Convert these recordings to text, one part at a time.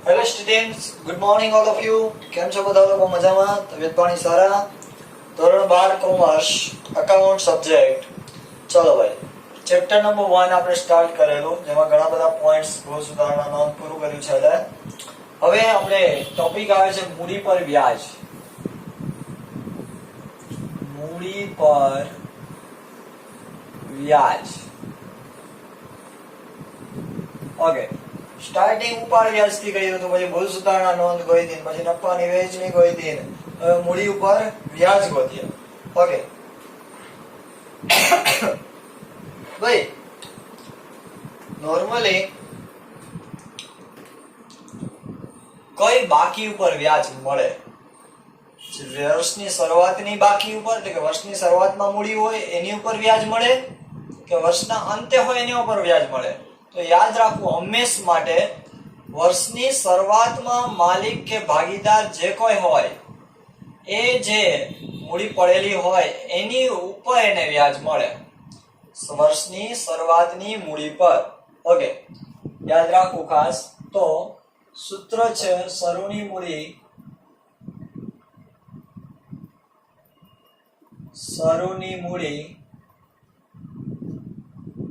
Hello students, good morning all of you. કેમ છો બધા લોકો? મજામાં? તબિયત પાણી સારા? ધોરણ 12 કોમર્સ અકાઉન્ટ સબ્જેક્ટ. ચલો ભાઈ, ચેપ્ટર નંબર 1 આપણે સ્ટાર્ટ કરેલું, જેમાં ઘણા બધા પોઈન્ટ્સ ભૂલ સુધારણા નોંધ પૂરું કર્યું છે. હવે આપણે ટોપિક આવે છે મૂડી પર વ્યાજ. મૂડી પર વ્યાજ. ઓકે, સ્ટાર્ટિંગ ઉપાડ વ્યાજથી કર્યું હતું, પછી ભૂલ સુધારણા નોંધ ગઈ હતી, પછી નફાની વહેંચણી ગઈ હતી, હવે મૂડી ઉપર વ્યાજ ગોતીએ. ઓકે ભાઈ, નોર્મલી કઈ બાકી ઉપર વ્યાજ મળે? વર્ષની શરૂઆતની બાકી ઉપર, એટલે કે વર્ષની શરૂઆતમાં મૂડી હોય એની ઉપર વ્યાજ મળે, કે વર્ષના અંતે હોય એની ઉપર વ્યાજ મળે? તો યાદ રાખવું હંમેશ માટે, વર્ષની શરૂઆતમાં માલિક કે ભાગીદાર જે કોઈ હોય એ જે મૂડી પડેલી હોય એની ઉપર એને વ્યાજ મળે. વર્ષની શરૂઆતની મૂડી પર. ઓકે, યાદ રાખવું ખાસ. તો સૂત્ર છે શરૂની મૂડી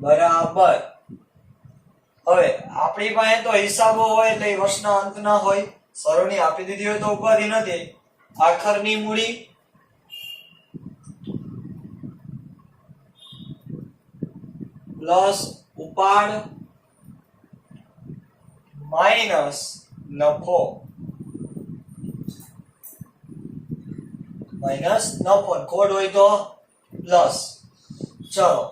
બરાબર. હવે આપણી પાસે તો હિસાબો હોય એટલે વર્ષના અંત ના હોય. શરૂની આપી દીધી હોય તો ઉપાધિ નથી. આખરની મૂડી પ્લસ ઉપાડ માઇનસ નફો. કોડ હોય તો પ્લસ. ચલો,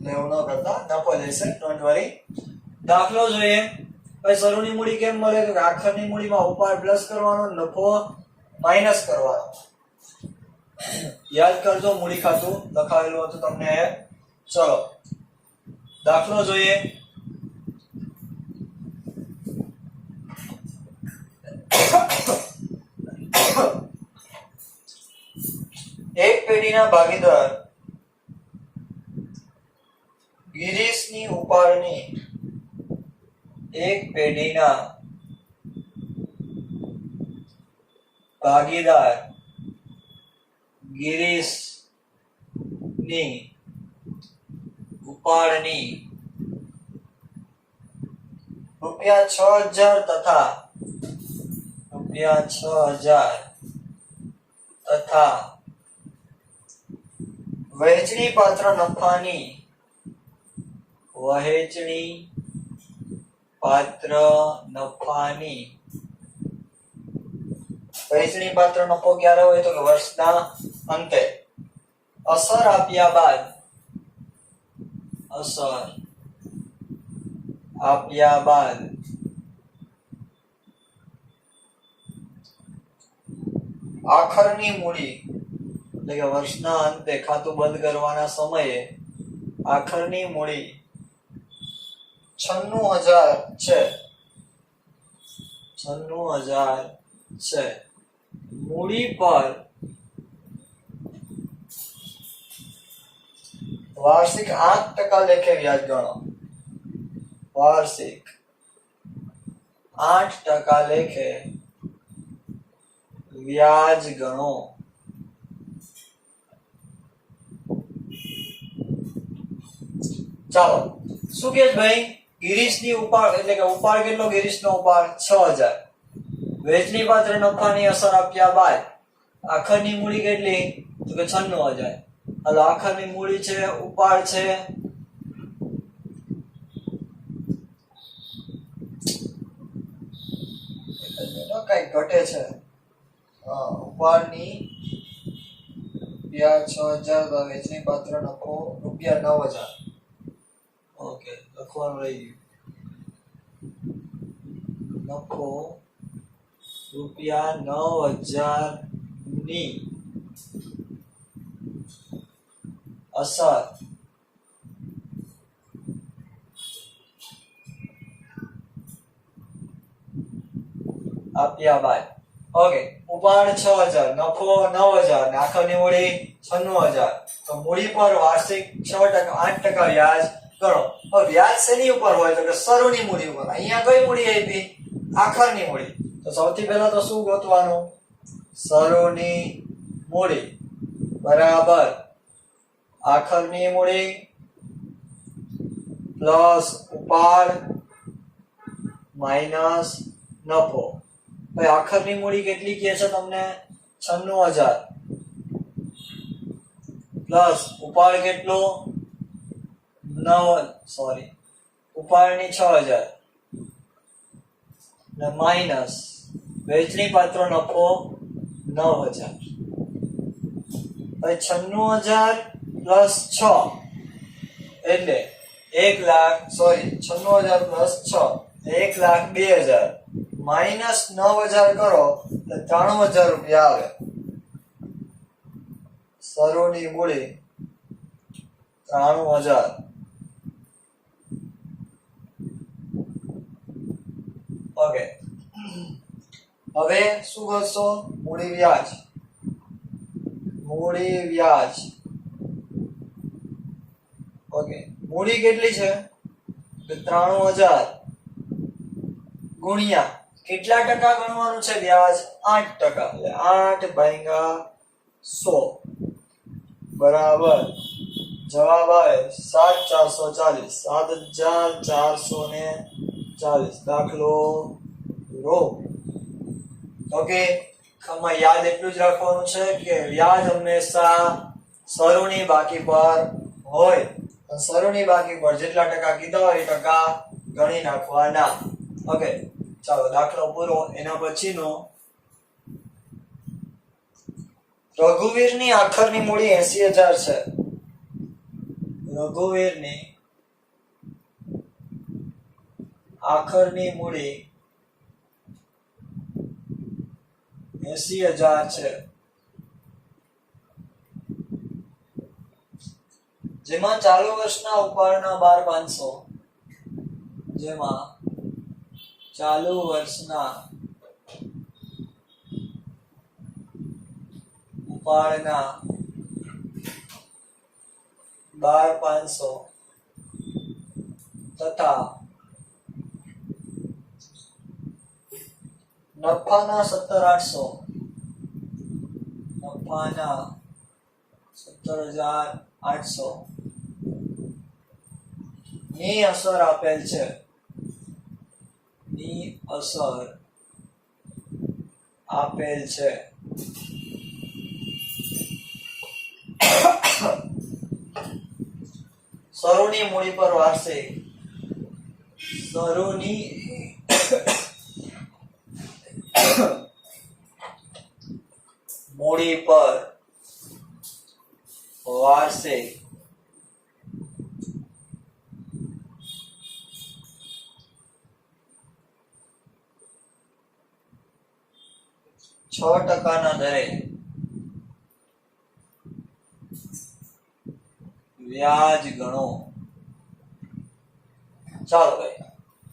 લેવું ન કરતા, નફો લેશે, ડોન્ટ વરી. દાખલો જોઈએ. ભાઈ, શરૂની મૂડી કેમ મળે? તો આખરની મૂડીમાં ઉપાડ પ્લસ કરવાનો, નફો માઇનસ કરવાનો. યાદ કરજો, મૂડી ખાતું લખાવેલું હતું તમને. ચલો, દાખલો જોઈએ. એક પેઢીના ભાગીદાર ગિરીશની ઉપાડની એક પેઢીના ભાગીદાર ગિરીશની ઉપાડની ₹6,000 તથા વહેંચણી પાત્ર નફાની વહેંચણી પાત્ર નફો ક્યારે હોય? તો કે વર્ષના અંતે. અસર આપ્યા બાદ આખરની મૂડી, એટલે કે વર્ષના અંતે ખાતું બંધ કરવાના સમયે આખરની મૂડી 96,000 છે. મૂડી પર વાર્ષિક 8% લેખે વ્યાજ ગણો. વાર્ષિક 8% લેખે વ્યાજ ગણો. ચાલો, શું કે ભાઈ? ગિરીશની ઉપાડ, એટલે કે ઉપાડ કેટલો? ગિરીશનો ઉપાડ 6,000. વહેંચણી પાત્ર નફાની અસર આપ્યા બાદ આખરની મૂડી કેટલી? તો કે 96,000. હાલો, આખરની મૂડી છે, ઉપાડ છે, કઈ ઘટે છે. ઉપાડની વ્યાજ 6,000, વહેંચણી પાત્ર નફો ₹9,000. ઓકે, લખવાનું રહી ગયું. નફો ₹9,000 ની અસર આપ્યા બાદ. ઓકે, ઉપાડ 6,000, નફો 9,000 ને આખરની મૂડી 96,000. તો મૂડી પર વાર્ષિક 8% વ્યાજ ગણો. હવે વ્યાજ શેની ઉપર હોય? તો કે શરૂની મૂડી ઉપર. અહીંયા કઈ મૂડી આપી? આખરની મૂડી. તો સૌથી પહેલા તો શું ગોતવાનું? શરૂની મૂડી બરાબર આખરની મૂડી પ્લસ ઉપાડ માઇનસ નફો. ભાઈ આખરની મૂડી કેટલી કહે છે તમને? 96,000 પ્લસ ઉપાડ કેટલો? ઉપાડની 6,000 ને માઇનસ વેચણી પાત્ર નફો 9,000. ભાઈ 96,000 પ્લસ 6 એટલે 96,000 પ્લસ 6 1,02,000 માઇનસ 9,000 કરો તો 93,000 રૂપિયા આવે. શરૂની મૂડી 93,000. ઓકે, હવે શું કરશો? મૂડી વ્યાજ. ઓકે, મૂડી કેટલી છે? 93,000 ગુણ્યા કેટલા ટકા ગણવાનું છે વ્યાજ? 8%. એટલે 8/100 બરાબર જવાબ આવે 7,440. 7,440. દાખલો રો. ઓકે, આમાં યાદ એટલું જ રાખવાનું છે કે વ્યાજ હંમેશા શરૂની બાકી પર હોય. શરૂની બાકી પર જેટલા ટકા કીધા હોય એ ટકા ગણી નાખવાના. ઓકે, ચાલો દાખલો પૂરો. એના પછીનો રઘુવીરની આખરની મૂડી 80,000 છે. રઘુવીરની આખરની મૂડી 80,000 છે, જેમાં ચાલુ વર્ષના ઉપાડના 12,500 જેમાં ચાલુ વર્ષના ઉપાડના 12,500 તથા નફાના 17,800 ની અસર આપેલ છે. શરૂની મૂડી પર વાર્ષિક મૂડી પર વાર્ષિક 6% દરે વ્યાજ ગણો. ચાલો ભાઈ,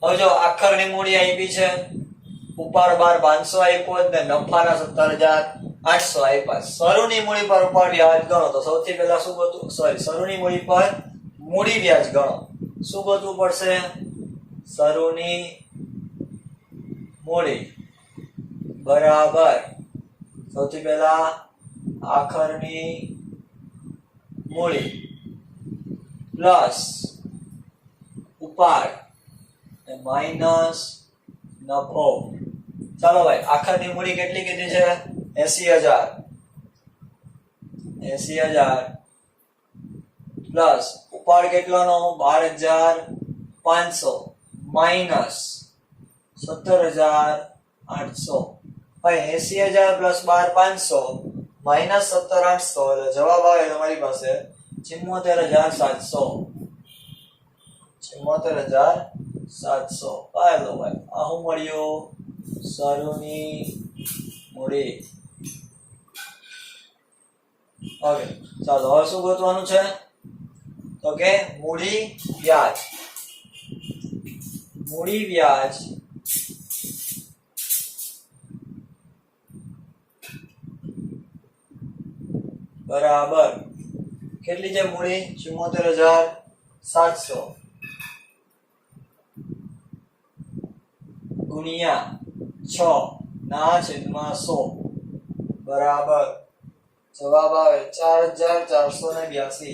હવે જો આખરની મૂડી આપી છે, ઉપાડ 12,500 આપ્યો ને નફાના 17,800 આપ્યા. શરૂની મૂડી પર ઉપાડ વ્યાજ ગણો. તો સૌથી પહેલા શું ગોતવું? શરૂની મૂડી પર મૂડી વ્યાજ ગણો. શું ગોતવું પડશે? શરૂની મૂડી બરાબર સૌથી પહેલા આખરની મૂડી પ્લસ ઉપાડ માઇનસ નફો. ચાલો ભાઈ, આખરની મૂડી કેટલી કીધી છે? 80,000 પ્લસ ઉપાડ કેટલાનો? 12,500 માઇનસ 17,800. ભાઈ 80,000 પ્લસ 12,500 માઇનસ 17,800 એટલે જવાબ આવે તમારી પાસે 74,700. 74,700. પાયલો ભાઈ, આ શું મળ્યું? શરૂની મૂડી. ઓકે, ચાલો હવે શું ગોતવાનું છે? તો કે મૂડી વ્યાજ. મૂડી વ્યાજ બરાબર કેટલી છે મૂડી? 74,700 ગુણ્યા 6/100 બરાબર જવાબ આવે 4482.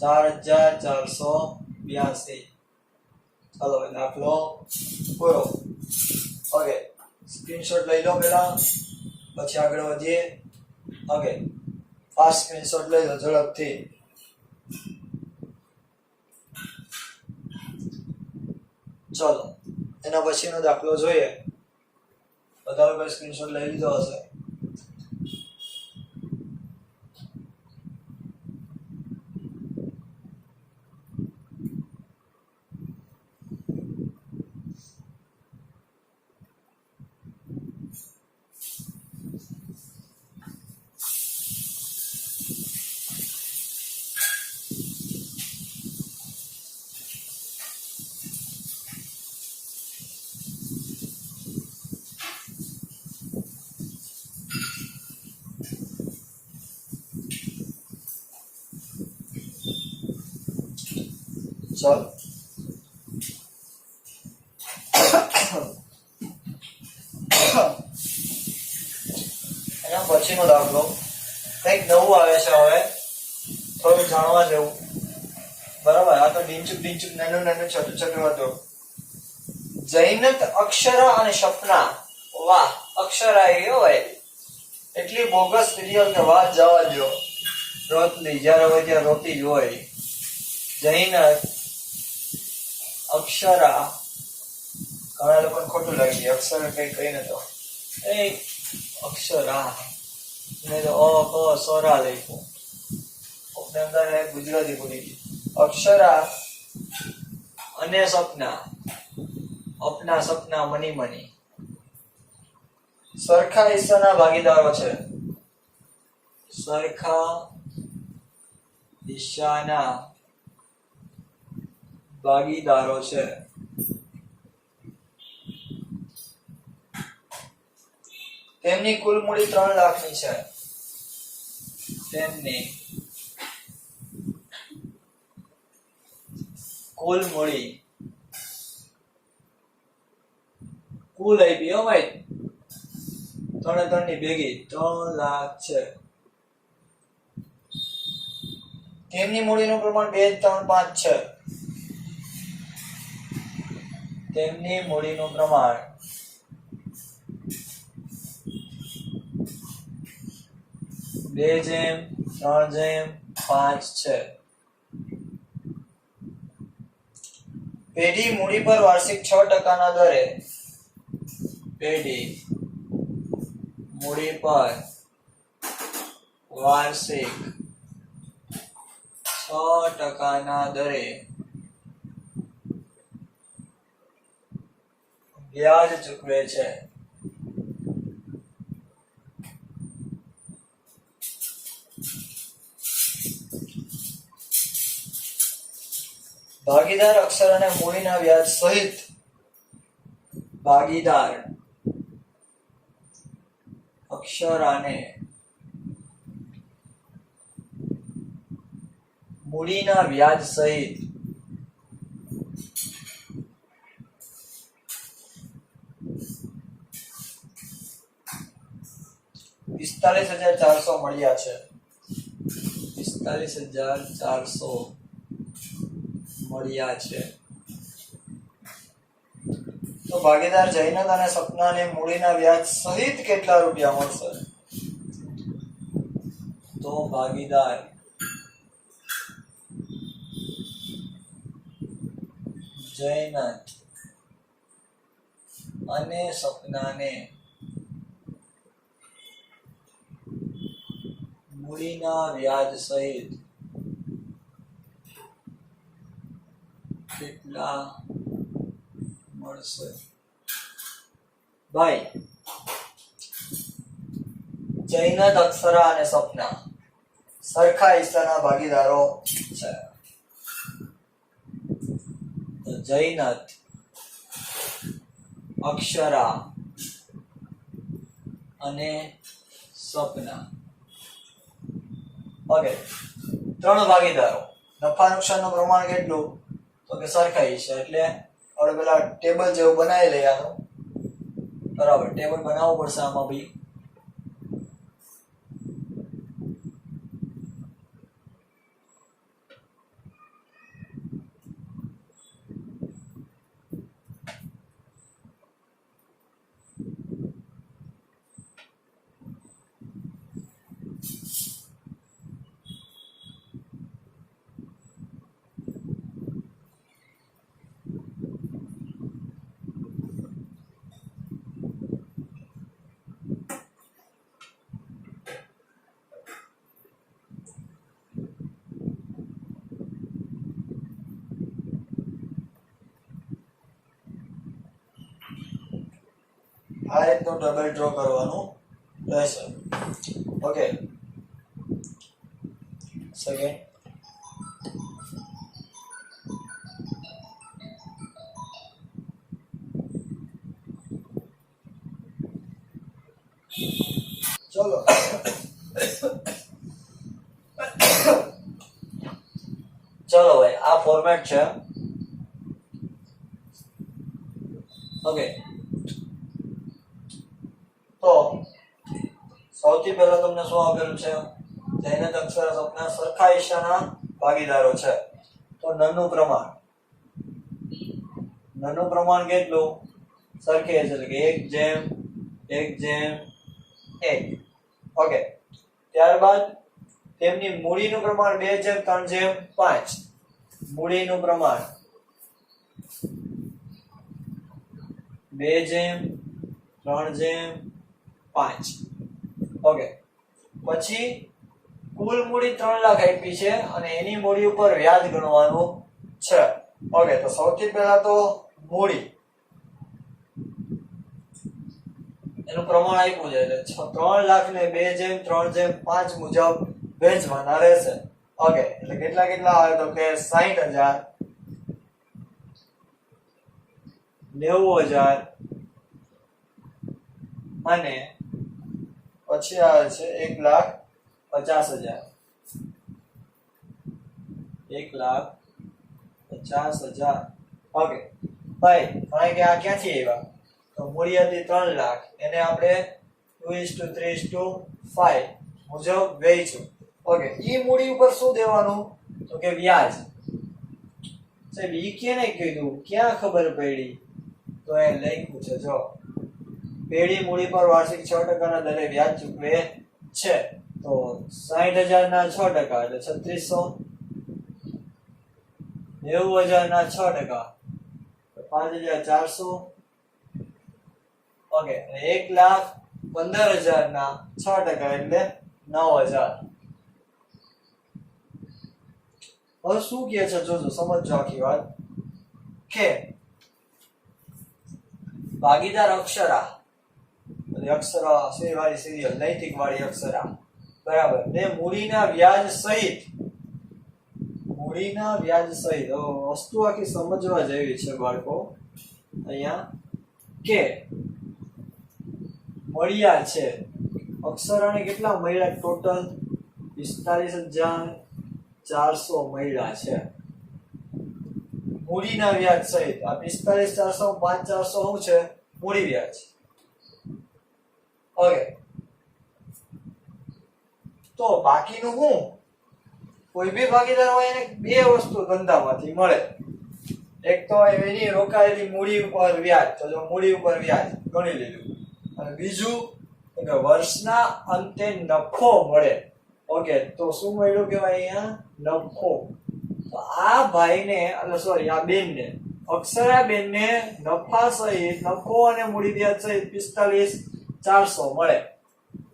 4482. ચાલો હવે દાખલો પૂરો. ઓકે, સ્ક્રીનશોટ લઈ લો પેલા, પછી આગળ વધીએ. ઓકે, ફાસ્ટ સ્ક્રીનશોટ લઈ લો ઝડપથી. ચલો એના પછીનો દાખલો જોઈએ. બધા લોકોએ સ્ક્રીનશોટ લઈ લીધો હશે. ચલો એના પછીનો દાખલો કંઈક નવું આવે છે. હવે થોડું જાણવા જેવું. બરાબર, આ તો ડીંચુક નાનું છોટું હતું. જૈનત અક્ષરા અને સપના. વાહ, અક્ષરા એ હોય એટલી બોગસ સિરિયલ કે વાત જવા દો. રોતલી જ્યારે હોય ત્યારે રોતી જ હોય. જૈનત અક્ષરા, ઘણા લોકોને ખોટું લાગી ગયું. અક્ષર કઈ કઈ નતો, એ અક્ષરા મેં તો સોરા લખ્યું. ગુજરાતી ભૂલી ગઈ. અક્ષરા અને સપના, અપના સપના મની મની સરખા હિસ્સાના ભાગીદારો છે. સરખા હિસ્સાના ભાગીદારો છે. તેમની કુલ મૂડી 3 લાખની છે. તેમની કુલ મૂડી, કુલ આપી હો ભાઈ, 3 ની ભેગી 3 લાખ છે. તેમની મૂડીનું પ્રમાણ 2, 3, 5 છે. તેમની મૂડીનું પ્રમાણ 2:3:5 છે. પેઢી મૂડી પર વાર્ષિક 6% દરે, પેઢી મૂડી પર વાર્ષિક 6% દરે વ્યાજ ચૂકવે છે. ભાગીદાર અક્ષર અને મૂડીના વ્યાજ સહિત, ભાગીદાર અક્ષર અને મૂડીના વ્યાજ સહિત 45,400 મળ્યા છે. 45,400 મળ્યા છે. તો ભાગીદાર જૈનત અને સપનાને મૂડીના વ્યાજ સહિત કેટલા રૂપિયા મળશે? તો ભાગીદાર જૈનત અને સપનાને મૂડીના વ્યાજ સહિત કેટલા મળશે? ભાઈ, જૈનત, અક્ષરા અને સપના સરખા હિસ્સાના ભાગીદારો છે. તો જૈનત, અક્ષરા અને સપના, ઓકે, 3 ભાગીદારો. નફા નુકસાનનું પ્રમાણ કેટલું? તો કે સરખા હિસ્સા. એટલે આપણે પેલા ટેબલ જેવું બનાવી લઈએ આનું. બરાબર, ટેબલ બનાવવું પડશે આમાં ભાઈ. આ રીતનું ટેબલ ડ્રો કરવાનું રહેશે. Okay, second. ચલો ચલો ભાઈ, આ ફોર્મેટ છે. ઓકે, તો સૌથી પહેલા તમને શું આપેલું છે? જૈનત અક્ષર સ્વપ્ન સરખા ઈશાના ભાગીદારો છે. તો નનું પ્રમાણ કેટલું? સરખે એટલે કે 1:1:1. ઓકે, ત્યારબાદ તેમની મૂડીનું પ્રમાણ 2:3:5. મૂડીનું પ્રમાણ 2:3:5. ઓકે, પછી કુલ મૂડી 3 લાખ આપી છે અને એની મૂડી ઉપર વ્યાજ ગણવાનું છે. ઓકે, તો સૌથી પહેલા તો મૂડી એનું પ્રમાણ આપ્યું છે એટલે 3 લાખ ને 2:3:5 મુજબ વેચવાના રહેશે. ઓકે, એટલે કેટલા આવે તો કે 60,000, 90,000 અને પછી આવે છે 1,50,000. 1,50,000. ઓકે ભાઈ, કારણ કે આ ક્યાંથી આવ્યા? તો મૂડી હતી 3 લાખ, એને આપણે 2:3:5 મુજબ વેચ્યું. ઓકે, ઈ મૂડી ઉપર શું દેવાનું? તો કે વ્યાજ. સાહેબ ઈ કેને કીધું? ક્યાં ખબર પડી? તો એ લખ્યું છે જો, પેઢી મૂડી પર વાર્ષિક 6% ના દરે વ્યાજ ચૂકવે છે. તો 60,000 ના 6% એટલે 3600, 90,000 ના 6% તો 5,400. ઓકે, 1,15,000 ના 6% એટલે 9,000. હવે શું કહે છે જોજો, સમજો આખી વાત. કે ભાગીદાર અક્ષરા, અક્ષરા વાળી સિરિયલ, નૈતિક વાળી અક્ષરા, બરાબર, ને મૂડીના વ્યાજ સહિત વસ્તુ આખી સમજવા જેવી છે બાળકો. અહીંયા કે મળ્યા છે અક્ષરાને કેટલા મળ્યા? ટોટલ 45,400 મળ્યા છે મૂડીના વ્યાજ સહિત. આ 45,400 5,400 શું છે? મૂડી વ્યાજ. ઓકે, તો બાકીનું શું? કોઈ બી ભાગીદાર હોય એને બે વસ્તુ ધંધામાંથી મળે. એક તો એની રોકાયેલી મૂડી ઉપર વ્યાજ, તો જો મૂડી ઉપર વ્યાજ ગણી લીધું. અને બીજું કે વર્ષના અંતે નફો મળે. ઓકે, તો શું મળ્યું કહેવાય અહીંયા? નફો. તો આ ભાઈને એટલે સોરી આ બેનને, અક્ષરા બેનને નફો અને મૂડી વ્યાજ સહિત 45,400 મળે.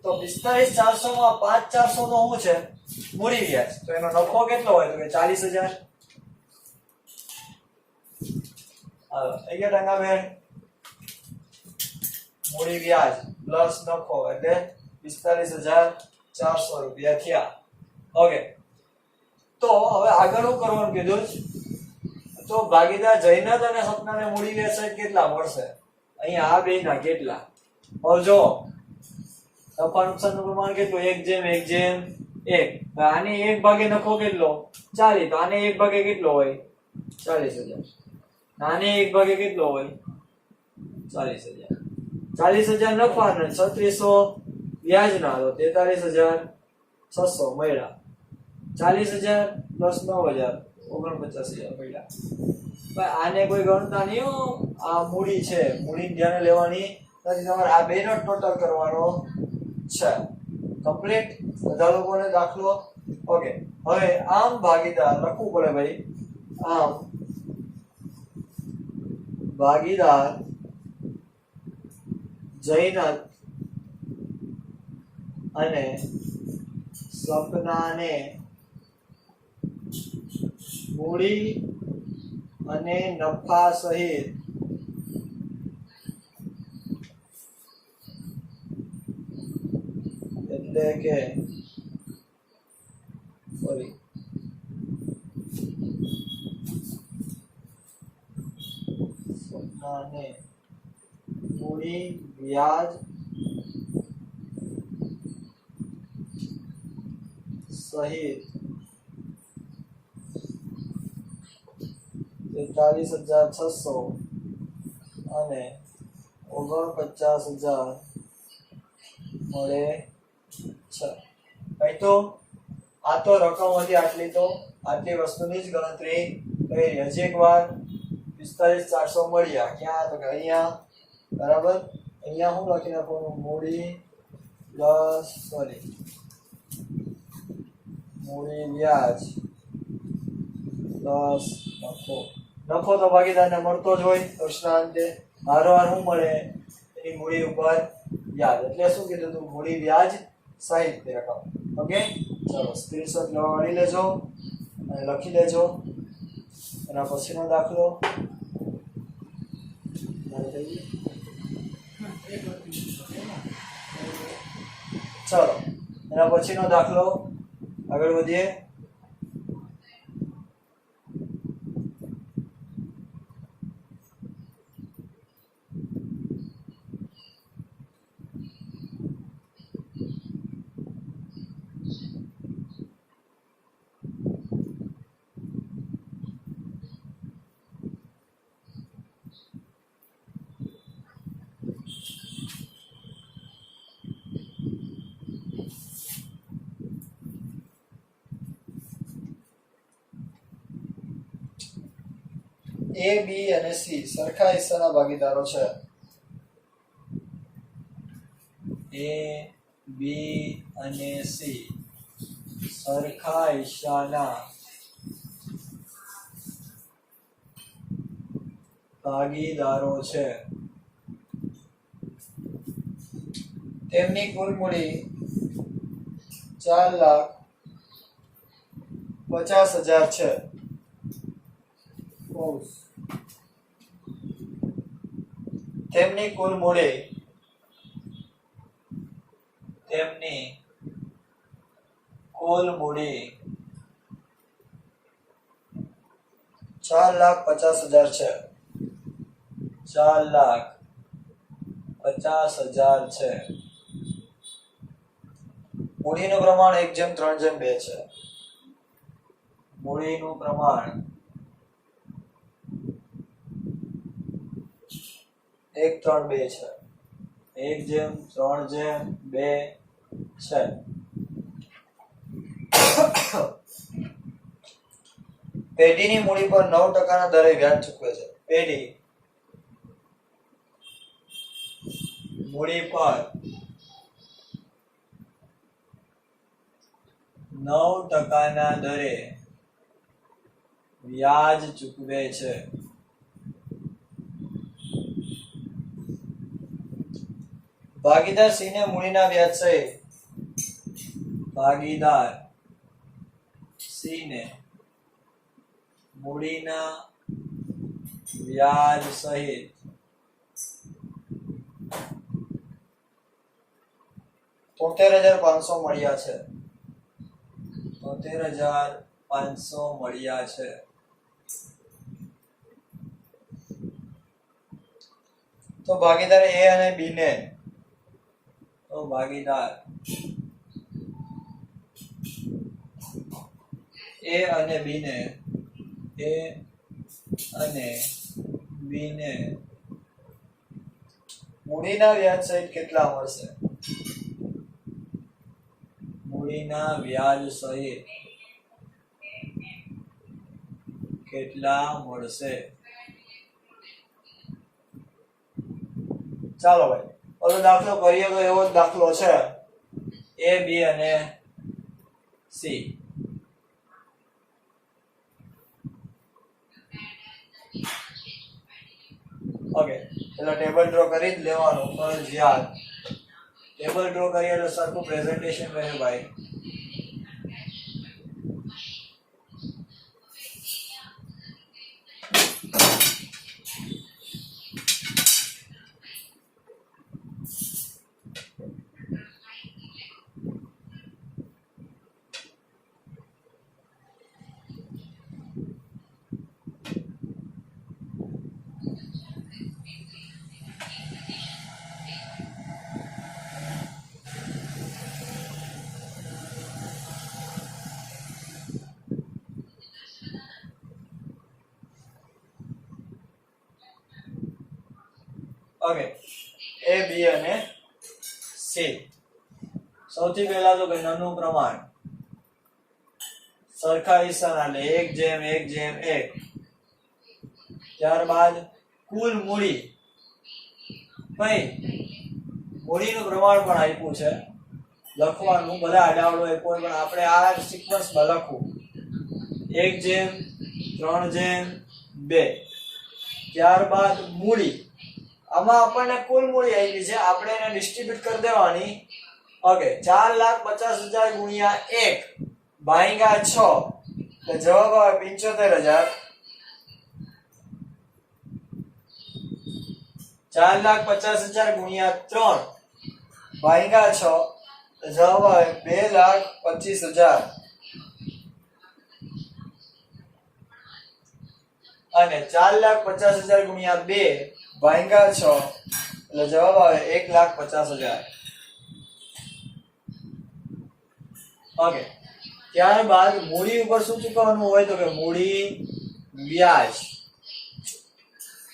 તો 45,400 માં 5,400 નો શું છે? મૂડી વ્યાજ. તો એનો નફો કેટલો હોય? તો કે 40,000. હાલો, થઈ ગયા ટકા બેન? મૂડી વ્યાજ પ્લસ નફો એટલે 45,400 રૂપિયા થયા. ઓકે, તો હવે આગળ શું કરવાનું કીધું? તો ભાગીદાર જૈનત અને સપનાને મૂડી વ્યાજ સહિત કેટલા મળશે? અહીંયા આ બેના કેટલા? હવે જો નફા નુકસાનનું પ્રમાણ કેટલું? 1:1:1. આને 1 ભાગે નફો કેટલો? 40. તો આને 1 ભાગે કેટલો હોય? 40,000. આને 1 ભાગે કેટલો હોય? 40,000. 40,000 નફા અને 3600 વ્યાજના, તો 43,600 મળ્યા. 40,000 પ્લસ 9,000 49,000 મળ્યા. ભાઈ આને કોઈ ગણતા નહીં હો, આ મૂડી છે, મૂડી ધ્યાને લેવાની નથી, તમારે આ બેનો ટોટલ કરવાનો છે. કમ્પ્લીટ બધા લોકોને દાખલો ઓકે. હવે આમ ભાગીદાર લખવું પડે ભાઈ. આમ ભાગીદાર જૈનત અને સપનાને મૂડી અને નફા સહિત એટલે કે સોરી સપનાને મૂડી વ્યાજ સહિત 43,600 અને 49,000 મળે છે. ભાઈ તો આ તો રકમ હતી આટલી, તો આટલી વસ્તુની જ ગણતરી કરી. હજી એક વાર 45,400 મળ્યા ક્યાં, તો કે અહીંયા. બરાબર, અહીંયા હું લખી નાખવાનું મૂડી પ્લસ મૂડી વ્યાજ પ્લસ નફો. નફો તો ભાગીદારને મળતો જ હોય દર્શનાંતે. હારોહાર શું મળે, એની મૂડી ઉપર વ્યાજ. એટલે શું કીધું તું, મૂડી વ્યાજ સહિત રકમ. ઓકે, ચલો સ્ક્રીનશોટ લઈ લેજો અને લખી લેજો. એના પછીનો દાખલો ચલો, એના પછીનો દાખલો આગળ વધીએ. A, B અને C સરખા હિસ્સાના ભાગીદારો છે. A, B અને C સરખા હિસ્સાના ભાગીદારો છે. તેમની કુલ મૂડી 4,50,000 છે. તેમની કુલ મૂડી 4,50,000 છે. 4,50,000 છે. મૂડીનું પ્રમાણ 1:3:2 છે. મૂડીનું પ્રમાણ 1:3:2 છે. 1:3:2 છે. પેઢીની મૂડી પર 9% દરે વ્યાજ ચૂકવે છે. પેઢી મૂડી પર 9% દરે વ્યાજ ચૂકવે છે. ભાગીદાર સી ને મૂડીના વ્યાજ સહિત ભાગીદાર સી ને મૂડીના વ્યાજ સહિત 73,500 મળ્યા છે. 73,500 મળ્યા છે. તો ભાગીદાર એ અને બી ને ભાગીદાર એ અને બી ને મૂડીના વ્યાજ સહિત કેટલા મળશે? મૂડીના વ્યાજ સહિત કેટલા મળશે? ચાલો ભાઈ ઓલો દાખલો કરીએ તો એવો જ દાખલો છે, A, B અને C. ઓકે, એટલે ટેબલ ડ્રો કરી જ લેવાનું ફરજિયાત. ટેબલ ડ્રો કરીએ એટલે સરખું પ્રેઝન્ટેશન રહે ભાઈ. ઓકે, A, B અને C. સૌથી પહેલા તો કે નનું પ્રમાણ સરખા હિસ્સાના એટલે 1:1:1. ત્યારબાદ કુલ મૂડી, ભાઈ મૂડીનું પ્રમાણ પણ આપ્યું છે લખવાનું, બધા આડાવડો હોય કોઈ પણ આપણે આ સિક્વન્સમાં લખવું 1:3:2. ત્યારબાદ મૂડી, આમાં આપણને કુલ મૂડી આવી છે, આપણે એને ડિસ્ટ્રીબ્યુટ કરી દેવાની. ઓકે, 4,50,000 ગુણ્યા 1 ભાગ્યા 6 તો જવાબ આવે 75,000. 4,50,000 ગુણ્યા 3 ભાગ્યા 6 તો જવાબ આવે 2,25,000. અને 4,50,000 ગુણ્યા 2 ભાગ્યા 6 એટલે જવાબ આવે 1,50,000. ઓકે, ત્યારબાદ મૂડી ઉપર શું ચૂકવવાનું હોય તો કે મૂડી વ્યાજ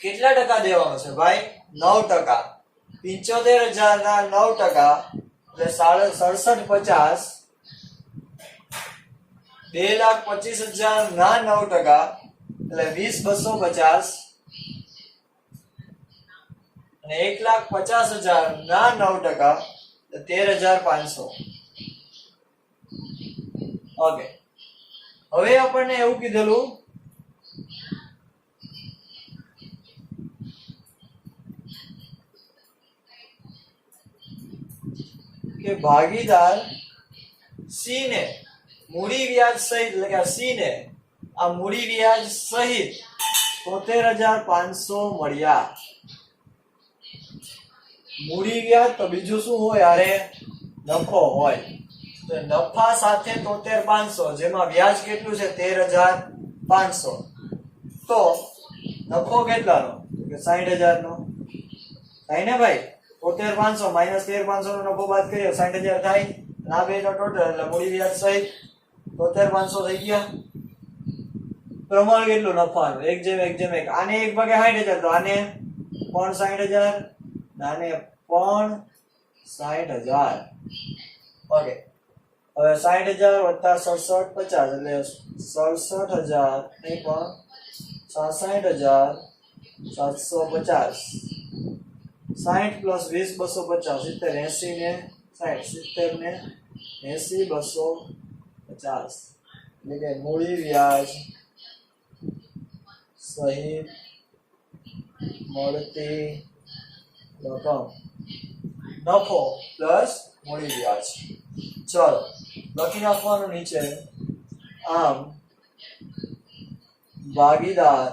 કેટલા ટકા દેવાનું છે ભાઈ? 9%. 75,000 ના 9% એટલે 67,50. 2,25,000 ના 9% એટલે 20,250. અને 1,50,000 ના 9% એટલે 13,500. ઓકે, હવે આપણને એવું કીધેલું કે ભાગીદાર સી ને મૂડી વ્યાજ સહિત એટલે કે સી ને આ મૂડી વ્યાજ સહિત 73,500 મળ્યા. મૂડી વ્યાજ તો બીજું શું હોય? અરે નફો હોય. તો નફા સાથે 73,500 જેમાં વ્યાજ કેટલું છે? 13,500. તો નફો કેટલાનો? કે 60,000 નો થાય ને ભાઈ. 73,500 માઈનસ 13,500 નો નફો બાદ કરીએ 60,000 થાય. આ બે નો ટોટલ એટલે મૂડી વ્યાજ સહિત 73,500 થઈ ગયા. પ્રમાણ કેટલું નફાનું? 1:1:1. આને 1/60,000 તો આને પણ 60,000, આને પણ 60,000. ઓકે, હવે 60,000 વત્તા 67,50 એટલે 67,000 નહીં પણ 66,750. 60 પ્લસ 20,250 70 80 ને 60 70 ને 80 250 એટલે કે મૂડી વ્યાજ સહિત મળતી રકમ નફો પ્લસ મૂડી વ્યાજ. ચલો લખી નાખવાનું નીચે. આમ ભાગીદાર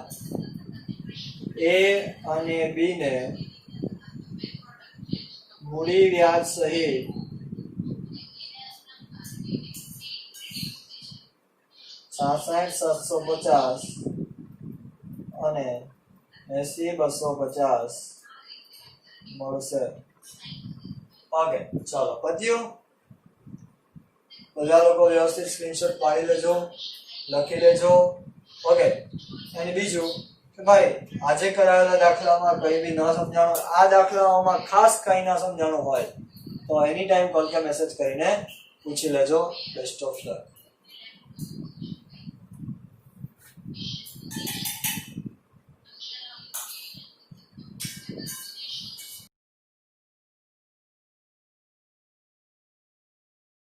A અને B ને મૂડી વ્યાજ સહિત 66,750 અને 80,250 મળશે. ઓકે, ચાલો પત્યું. બધા લોકો વ્યવસ્થિત સ્ક્રીનશોટ પાડી લેજો, લખી લેજો. ઓકે, અને બીજું કે કે ભાઈ આજે કરાયેલા દાખલામાં કઈ બી ન સમજાણું, આ દાખલાઓમાં ખાસ કઈ ના સમજાણું હોય તો એની ટાઈમ કોલ કે મેસેજ કરીને પૂછી લેજો. Best of luck.